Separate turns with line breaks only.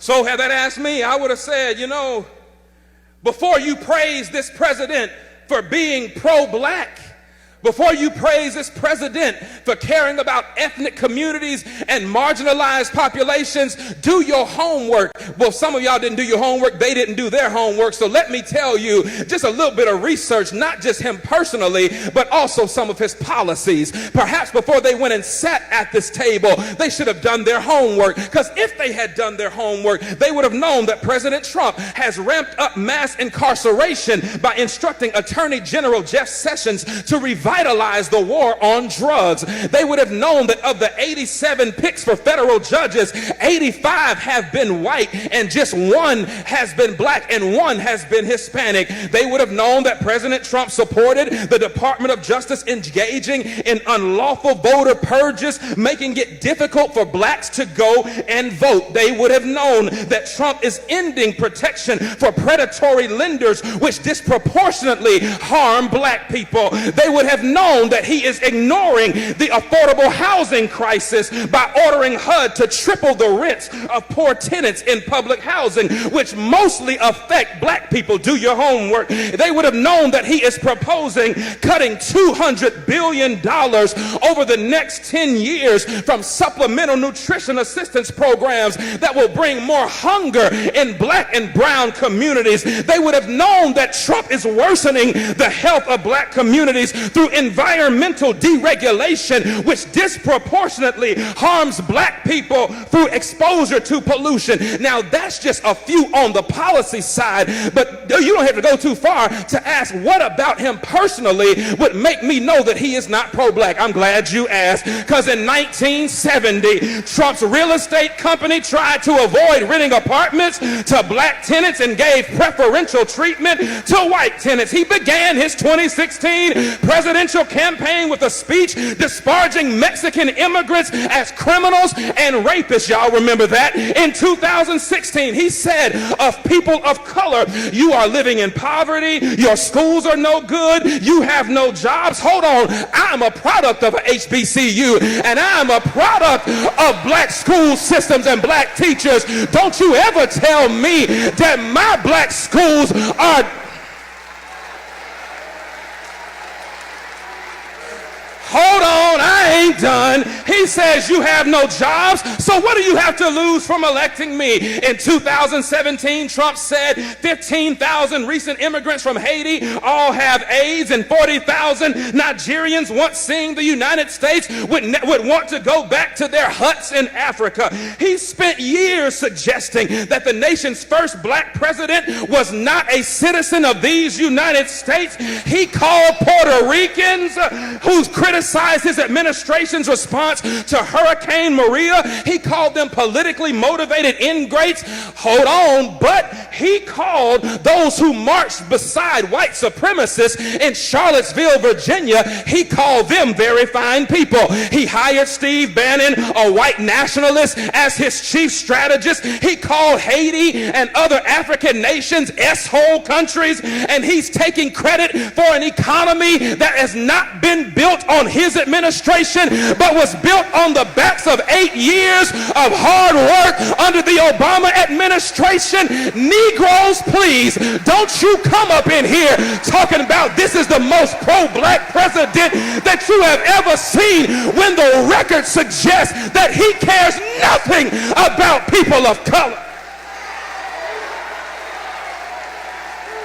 So had that asked me, I would have said, before you praise this president for being pro-black, before you praise this president for caring about ethnic communities and marginalized populations, do your homework. Well, some of y'all didn't do your homework. They didn't do their homework. So let me tell you just a little bit of research, not just him personally, but also some of his policies. Perhaps before they went and sat at this table, they should have done their homework. Because if they had done their homework, they would have known that President Trump has ramped up mass incarceration by instructing Attorney General Jeff Sessions to revitalize the war on drugs. They would have known that of the 87 picks for federal judges, 85 have been white and just one has been black and one has been Hispanic. They would have known that President Trump supported the Department of Justice engaging in unlawful voter purges, making it difficult for blacks to go and vote. They would have known that Trump is ending protection for predatory lenders, which disproportionately harm black people. They would have known that he is ignoring the affordable housing crisis by ordering HUD to triple the rents of poor tenants in public housing, which mostly affect black people. Do your homework. They would have known that he is proposing cutting $200 billion over the next 10 years from supplemental nutrition assistance programs that will bring more hunger in black and brown communities. They would have known that Trump is worsening the health of black communities through environmental deregulation, which disproportionately harms black people through exposure to pollution. Now, that's just a few on the policy side, but you don't have to go too far to ask what about him personally would make me know that he is not pro-black. I'm glad you asked, because in 1970, Trump's real estate company tried to avoid renting apartments to black tenants and gave preferential treatment to white tenants. He began his 2016 presidential campaign with a speech disparaging Mexican immigrants as criminals and rapists. Y'all remember that? In 2016, he said of people of color, you are living in poverty, your schools are no good, you have no jobs. Hold on, I'm a product of a HBCU and I'm a product of black school systems and black teachers. Don't you ever tell me that my black schools are... Hold on, I ain't done. He says you have no jobs, so what do you have to lose from electing me? In 2017, Trump said 15,000 recent immigrants from Haiti all have AIDS, and 40,000 Nigerians once seeing the United States would want to go back to their huts in Africa. He spent years suggesting that the nation's first black president was not a citizen of these United States. He called Puerto Ricans who's criticized his administration's response to Hurricane Maria. He called them politically motivated ingrates. Hold on, but he called those who marched beside white supremacists in Charlottesville, Virginia, he called them very fine people. He hired Steve Bannon, a white nationalist, as his chief strategist. He called Haiti and other African nations S-hole countries, and he's taking credit for an economy that has not been built on his administration, but was built on the backs of 8 years of hard work under the Obama administration. Negroes, please, don't you come up in here talking about this is the most pro-black president that you have ever seen when the record suggests that he cares nothing about people of color.